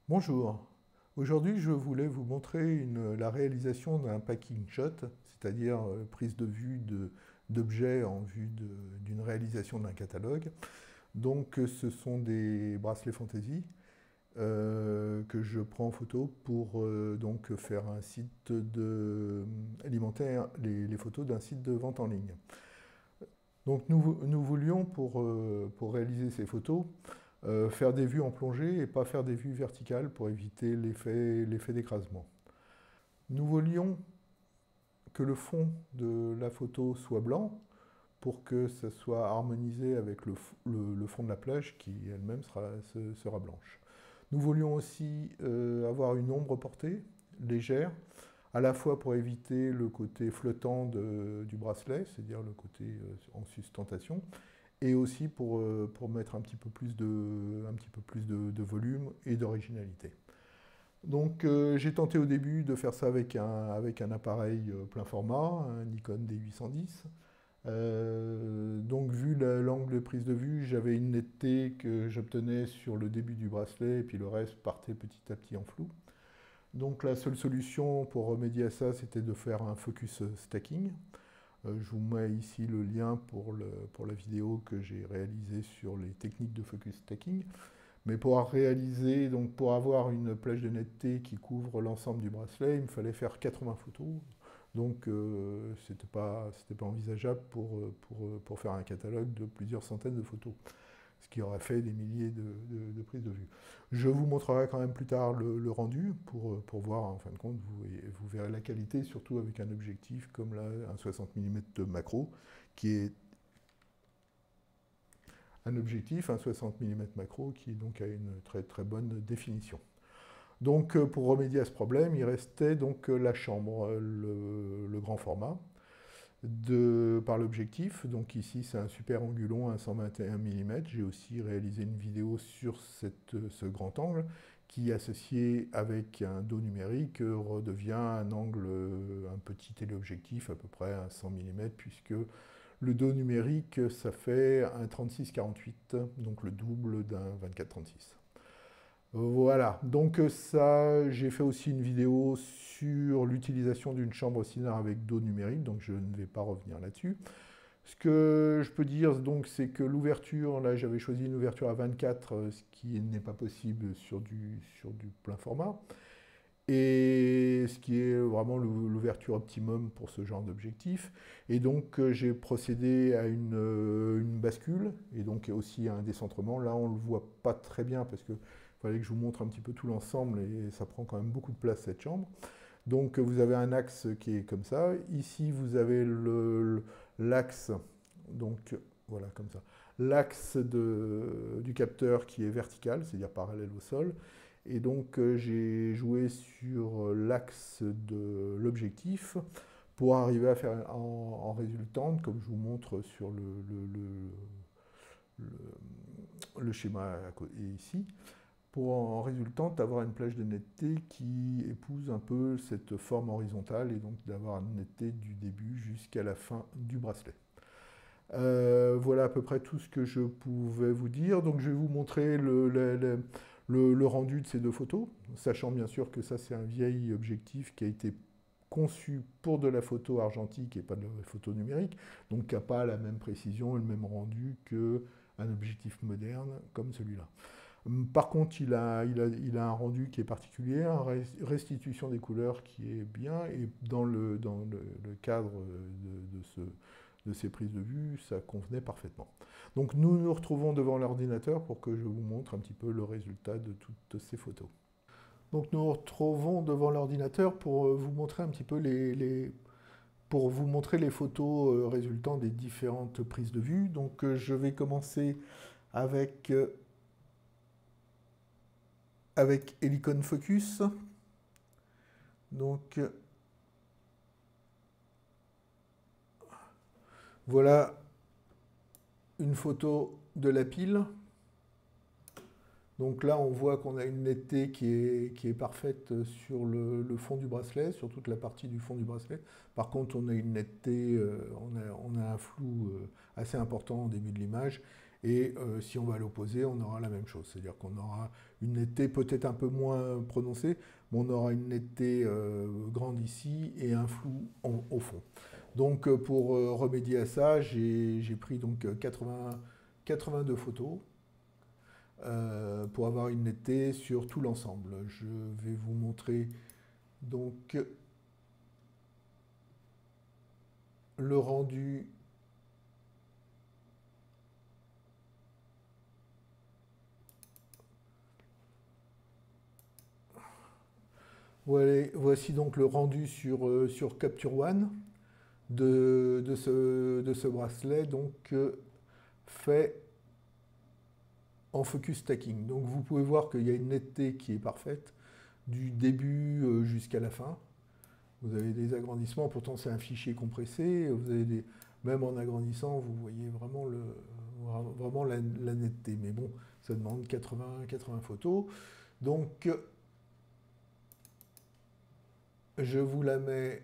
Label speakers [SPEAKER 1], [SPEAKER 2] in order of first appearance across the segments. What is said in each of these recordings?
[SPEAKER 1] Bonjour. Aujourd'hui, je voulais vous montrer la réalisation d'un packing shot, c'est-à-dire prise de vue d'objets en vue d'une réalisation d'un catalogue. Donc, ce sont des bracelets Fantasy que je prends en photo pour donc faire un site alimenter les photos d'un site de vente en ligne. Donc, nous voulions pour réaliser ces photos faire des vues en plongée et pas faire des vues verticales pour éviter l'effet d'écrasement. Nous voulions que le fond de la photo soit blanc pour que ça soit harmonisé avec le fond de la plage qui elle-même sera blanche. Nous voulions aussi avoir une ombre portée, légère, à la fois pour éviter le côté flottant du bracelet, c'est-à-dire le côté en sustentation, et aussi pour mettre un petit peu plus de volume et d'originalité. Donc j'ai tenté au début de faire ça avec un appareil plein format, un Nikon D810. Donc vu l'angle de prise de vue, j'avais une netteté que j'obtenais sur le début du bracelet et puis le reste partait petit à petit en flou. Donc la seule solution pour remédier à ça, c'était de faire un focus stacking. Je vous mets ici le lien pour la vidéo que j'ai réalisée sur les techniques de focus stacking. Mais pour réaliser, donc pour avoir une plage de netteté qui couvre l'ensemble du bracelet, il me fallait faire 80 photos. Donc c'était pas envisageable pour faire un catalogue de plusieurs centaines de photos, ce qui aurait fait des milliers de prises de vue. Je vous montrerai quand même plus tard le rendu pour voir, en fin de compte, vous verrez la qualité, surtout avec un objectif comme là, un 60 mm de macro, qui est un objectif, un 60 mm macro, qui donc a une très très bonne définition. Donc pour remédier à ce problème, il restait donc la chambre, le grand format, par l'objectif. Donc ici c'est un super angulon à 121 mm. J'ai aussi réalisé une vidéo sur ce grand angle qui, associé avec un dos numérique, redevient un angle, un petit téléobjectif à peu près à 100 mm, puisque le dos numérique, ça fait un 36-48, donc le double d'un 24-36. Voilà, donc ça, j'ai fait aussi une vidéo sur l'utilisation d'une chambre cinéma avec dos numérique, donc je ne vais pas revenir là-dessus. Ce que je peux dire, donc, c'est que l'ouverture, là, j'avais choisi une ouverture à 24, ce qui n'est pas possible sur du plein format. Et ce qui est vraiment l'ouverture optimum pour ce genre d'objectif. Et donc j'ai procédé à une bascule et donc aussi à un décentrement. Là on ne le voit pas très bien parce qu'il fallait que je vous montre un petit peu tout l'ensemble et ça prend quand même beaucoup de place cette chambre. Donc vous avez un axe qui est comme ça. Ici vous avez l'axe, donc voilà comme ça, l'axe du capteur qui est vertical, c'est-à-dire parallèle au sol. Et donc j'ai joué sur l'axe de l'objectif pour arriver à faire en résultante, comme je vous montre sur le schéma ici, pour en résultante avoir une plage de netteté qui épouse un peu cette forme horizontale et donc d'avoir une netteté du début jusqu'à la fin du bracelet. Voilà à peu près tout ce que je pouvais vous dire. Donc je vais vous montrer le rendu de ces deux photos, sachant bien sûr que ça c'est un vieil objectif qui a été conçu pour de la photo argentique et pas de la photo numérique, donc qui n'a pas la même précision et le même rendu qu'un objectif moderne comme celui-là. Par contre, il a un rendu qui est particulier, une restitution des couleurs qui est bien, et dans le cadre de ces prises de vue, ça convenait parfaitement. Donc nous nous retrouvons devant l'ordinateur pour que je vous montre un petit peu le résultat de toutes ces photos. Donc nous nous retrouvons devant l'ordinateur pour vous montrer un petit peu pour vous montrer les photos résultant des différentes prises de vue. Donc je vais commencer avec Helicon Focus. Donc voilà une photo de la pile. Donc là, on voit qu'on a une netteté qui est parfaite sur le fond du bracelet, sur toute la partie du fond du bracelet. Par contre, on a une netteté, on a un flou assez important au début de l'image. Et si on va à l'opposé, on aura la même chose. C'est-à-dire qu'on aura une netteté peut-être un peu moins prononcée, mais on aura une netteté grande ici et un flou au fond. Donc pour remédier à ça, j'ai pris donc 82 photos pour avoir une netteté sur tout l'ensemble. Je vais vous montrer donc le rendu. Voici donc le rendu sur Capture One de ce bracelet, donc fait en focus stacking. Donc vous pouvez voir qu'il y a une netteté qui est parfaite du début jusqu'à la fin. Vous avez des agrandissements, pourtant c'est un fichier compressé. Vous avez même en agrandissant, vous voyez vraiment la netteté. Mais bon, ça demande 80 photos. Donc je vous la mets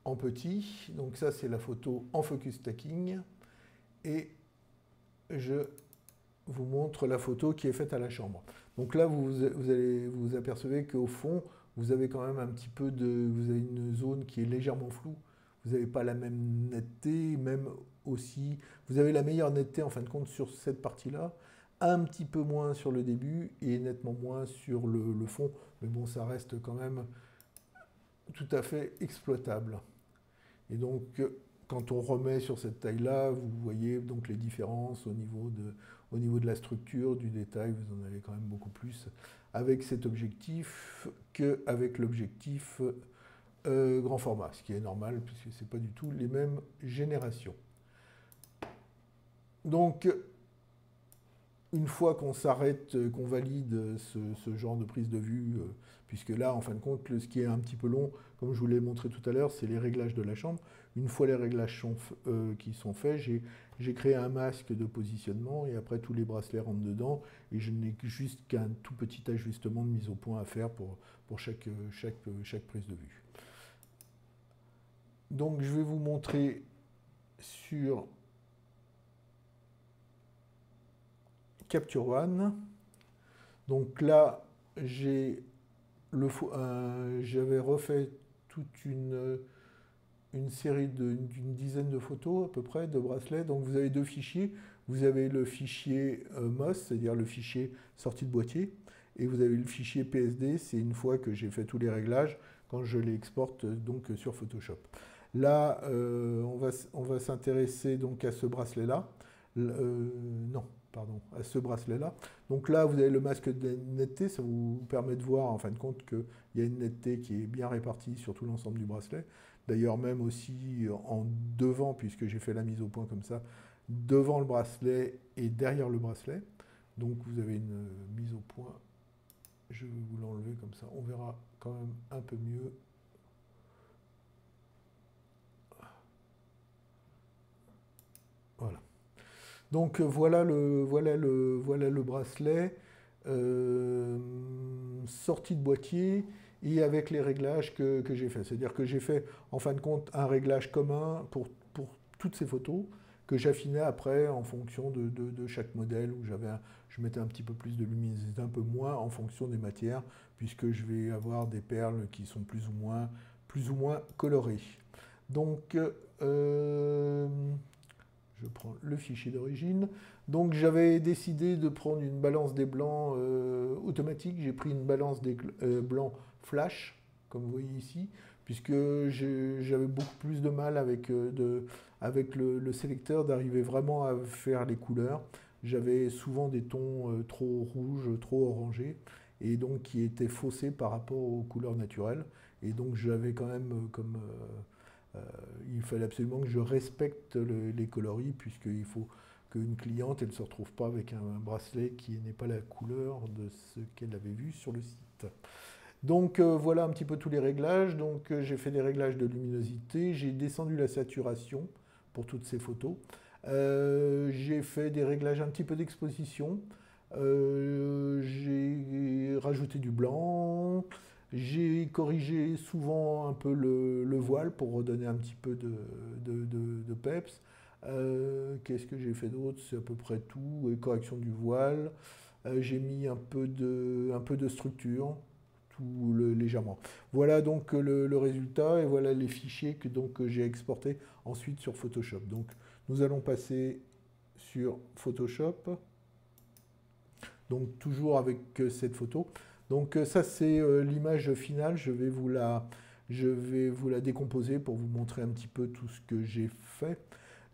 [SPEAKER 1] en petit. Donc ça, c'est la photo en focus stacking. Et je vous montre la photo qui est faite à la chambre. Donc là, vous apercevez qu'au fond, vous avez quand même un petit peu vous avez une zone qui est légèrement floue. Vous n'avez pas la même netteté, même aussi. Vous avez la meilleure netteté en fin de compte sur cette partie-là, un petit peu moins sur le début et nettement moins sur le fond. Mais bon, ça reste quand même tout à fait exploitable. Et donc, quand on remet sur cette taille-là, vous voyez donc les différences au niveau de la structure, du détail, vous en avez quand même beaucoup plus avec cet objectif qu'avec l'objectif grand format, ce qui est normal puisque ce n'est pas du tout les mêmes générations. Donc, une fois qu'on s'arrête, qu'on valide ce genre de prise de vue, puisque là, en fin de compte, ce qui est un petit peu long, comme je vous l'ai montré tout à l'heure, c'est les réglages de la chambre. Une fois les réglages qui sont faits, j'ai créé un masque de positionnement et après tous les bracelets rentrent dedans et je n'ai juste qu'un tout petit ajustement de mise au point à faire pour chaque prise de vue. Donc je vais vous montrer sur Capture One. Donc là, j'avais refait toute une série d'une dizaine de photos à peu près de bracelets. Donc vous avez deux fichiers. Vous avez le fichier MOS, c'est-à-dire le fichier sortie de boîtier, et vous avez le fichier PSD, c'est une fois que j'ai fait tous les réglages, quand je les exporte donc sur Photoshop. Là, on va s'intéresser donc à ce bracelet-là. Non, pardon, à ce bracelet-là. Donc là, vous avez le masque de netteté, ça vous permet de voir en fin de compte qu'il y a une netteté qui est bien répartie sur tout l'ensemble du bracelet. D'ailleurs, même aussi en devant, puisque j'ai fait la mise au point comme ça, devant le bracelet et derrière le bracelet. Donc vous avez une mise au point. Je vais vous l'enlever comme ça, on verra quand même un peu mieux. Voilà. Donc voilà le bracelet sorti de boîtier et avec les réglages que j'ai fait. C'est-à-dire que j'ai fait en fin de compte un réglage commun pour toutes ces photos que j'affinais après en fonction de chaque modèle où je mettais un petit peu plus de luminosité, un peu moins en fonction des matières puisque je vais avoir des perles qui sont plus ou moins colorées. Donc je prends le fichier d'origine. Donc j'avais décidé de prendre une balance des blancs automatique. J'ai pris une balance des blancs flash, comme vous voyez ici, puisque j'avais beaucoup plus de mal avec le sélecteur d'arriver vraiment à faire les couleurs. J'avais souvent des tons trop rouges, trop orangés, et donc qui étaient faussés par rapport aux couleurs naturelles. Et donc j'avais quand même il fallait absolument que je respecte les coloris, puisqu'il faut qu'une cliente ne se retrouve pas avec un bracelet qui n'est pas la couleur de ce qu'elle avait vu sur le site. Donc voilà un petit peu tous les réglages. Donc j'ai fait des réglages de luminosité, j'ai descendu la saturation pour toutes ces photos. J'ai fait des réglages un petit peu d'exposition. J'ai rajouté du blanc. J'ai corrigé souvent un peu le voile pour redonner un petit peu de peps. Qu'est-ce que j'ai fait d'autre? C'est à peu près tout. Et correction du voile. J'ai mis un peu de structure, légèrement. Voilà donc le résultat et voilà les fichiers que j'ai exportés ensuite sur Photoshop. Donc nous allons passer sur Photoshop. Donc toujours avec cette photo. Donc ça c'est l'image finale. Je vais vous la décomposer pour vous montrer un petit peu tout ce que j'ai fait.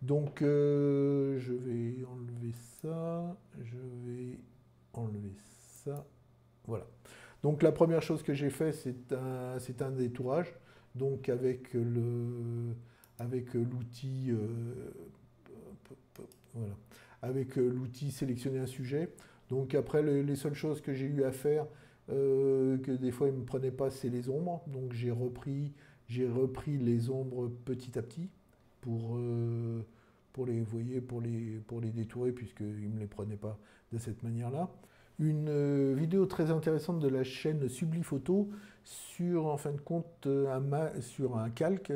[SPEAKER 1] Donc je vais enlever ça, je vais enlever ça, voilà. Donc la première chose que j'ai fait, c'est un détourage, donc avec l'outil voilà, avec l'outil sélectionner un sujet. Donc après les seules choses que j'ai eu à faire, que des fois il ne me prenait pas, c'est les ombres. Donc j'ai repris les ombres petit à petit pour les, vous voyez, pour les détourer, puisqu'ils ne me les prenaient pas de cette manière-là. Une vidéo très intéressante de la chaîne Subli Photo sur, en fin de compte, sur un calque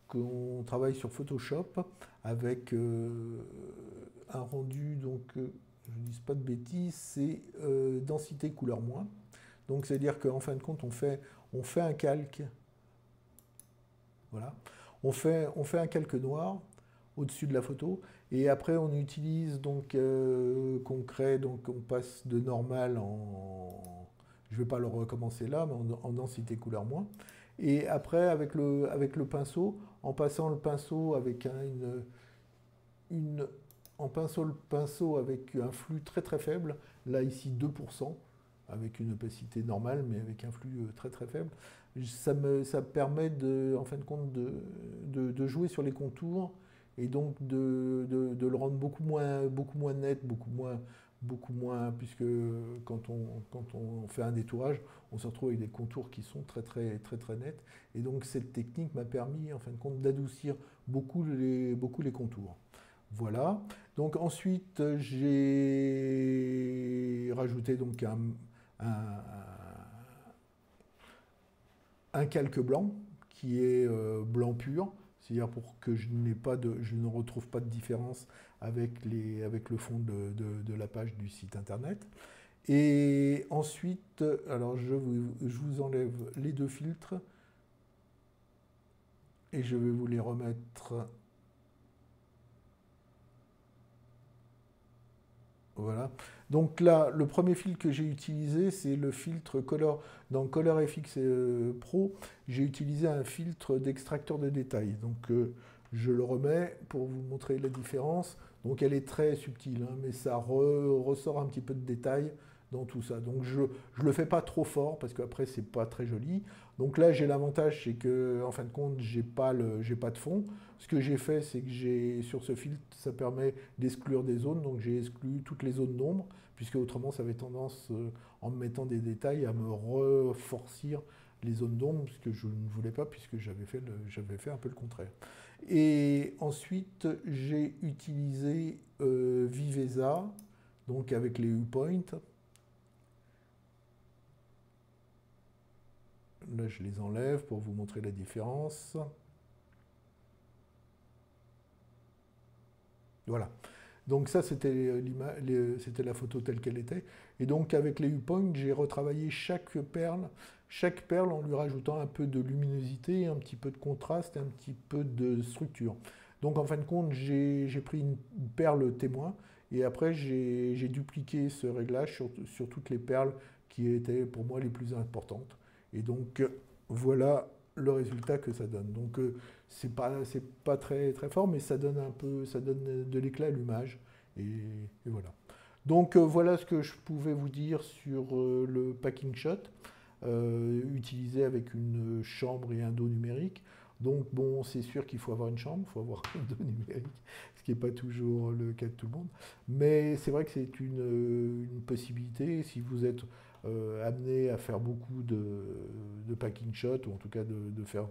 [SPEAKER 1] qu'on travaille sur Photoshop avec un rendu, donc je ne dis pas de bêtises, c'est densité couleur moins. Donc c'est-à-dire qu'en fin de compte, on fait un calque, voilà, on fait un calque noir au-dessus de la photo, et après on utilise donc concret, donc on passe de normal en, je ne vais pas le recommencer là, mais en densité couleur moins, et après avec le pinceau, en passant le pinceau avec en pinceau le pinceau avec un flux très très faible, là ici 2%, avec une opacité normale, mais avec un flux très très faible, ça permet en fin de compte de jouer sur les contours et donc de le rendre beaucoup moins net, beaucoup moins, puisque quand on fait un détourage, on se retrouve avec des contours qui sont très très très très nets. Et donc cette technique m'a permis en fin de compte d'adoucir beaucoup les contours. Voilà. Donc ensuite j'ai rajouté donc un calque blanc qui est blanc pur, c'est-à-dire pour que je ne retrouve pas de différence avec le fond de la page du site internet. Et ensuite, alors je vous enlève les deux filtres et je vais vous les remettre. Voilà. Donc là, le premier filtre que j'ai utilisé, c'est le filtre Color. Dans ColorFX Pro, j'ai utilisé un filtre d'extracteur de détails. Donc je le remets pour vous montrer la différence. Donc elle est très subtile, hein, mais ça ressort un petit peu de détails dans tout ça. Donc je ne le fais pas trop fort parce qu'après c'est pas très joli. Donc là j'ai l'avantage, c'est que en fin de compte j'ai pas de fond. Ce que j'ai fait, c'est que sur ce filtre, ça permet d'exclure des zones. Donc j'ai exclu toutes les zones d'ombre, puisque autrement ça avait tendance, en me mettant des détails, à me reforcir les zones d'ombre, ce que je ne voulais pas, puisque j'avais fait un peu le contraire. Et ensuite, j'ai utilisé Viveza, donc avec les U-Point. Là, je les enlève pour vous montrer la différence. Voilà. Donc ça, c'était la photo telle qu'elle était. Et donc avec les U-Point, j'ai retravaillé chaque perle en lui rajoutant un peu de luminosité, un petit peu de contraste et un petit peu de structure. Donc en fin de compte, j'ai pris une perle témoin et après j'ai dupliqué ce réglage sur toutes les perles qui étaient pour moi les plus importantes. Et donc voilà le résultat que ça donne. Donc c'est pas très, très fort, mais ça donne de l'éclat à l'image. Et voilà. Donc voilà ce que je pouvais vous dire sur le packing shot, utilisé avec une chambre et un dos numérique. Donc bon, c'est sûr qu'il faut avoir une chambre, il faut avoir un dos numérique, ce qui n'est pas toujours le cas de tout le monde. Mais c'est vrai que c'est une possibilité si vous êtes amené à faire beaucoup de packing shot, ou en tout cas de faire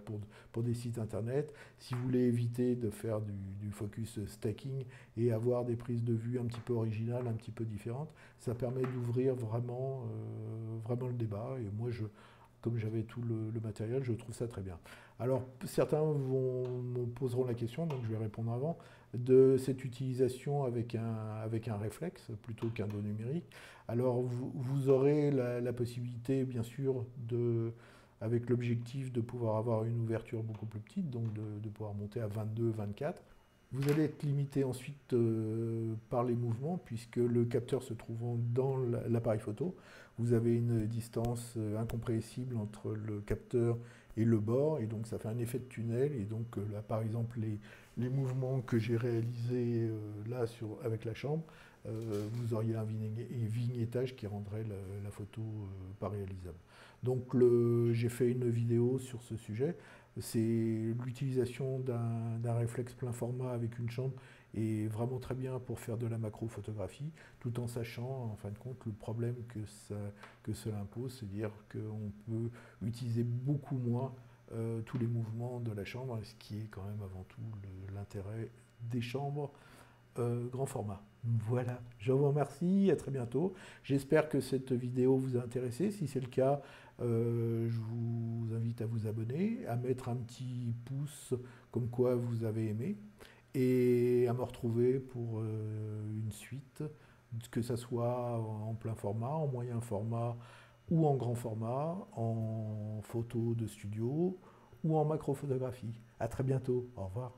[SPEAKER 1] pour des sites internet. Si vous voulez éviter de faire du focus stacking et avoir des prises de vue un petit peu originales, un petit peu différentes, ça permet d'ouvrir vraiment le débat. Et moi, comme j'avais tout le matériel, je trouve ça très bien. Alors, certains me poseront la question, donc je vais répondre avant. de cette utilisation avec un réflexe plutôt qu'un dos numérique. Alors vous aurez la possibilité, bien sûr, avec l'objectif de pouvoir avoir une ouverture beaucoup plus petite, donc de pouvoir monter à 22, 24. Vous allez être limité ensuite par les mouvements, puisque le capteur se trouvant dans l'appareil photo, vous avez une distance incompressible entre le capteur et le bord, et donc ça fait un effet de tunnel, et donc là par exemple les mouvements que j'ai réalisés là avec la chambre, vous auriez un vignettage qui rendrait la photo pas réalisable. Donc j'ai fait une vidéo sur ce sujet. C'est l'utilisation d'un réflexe plein format avec une chambre est vraiment très bien pour faire de la macrophotographie, tout en sachant en fin de compte le problème que cela impose, c'est-à-dire qu'on peut utiliser beaucoup moins tous les mouvements de la chambre, ce qui est quand même avant tout l'intérêt des chambres grand format. Voilà, je vous remercie, à très bientôt. J'espère que cette vidéo vous a intéressé. Si c'est le cas, je vous invite à vous abonner, à mettre un petit pouce comme quoi vous avez aimé et à me retrouver pour une suite, que ce soit en plein format, en moyen format ou en grand format, en photo de studio ou en macrophotographie. À très bientôt, au revoir.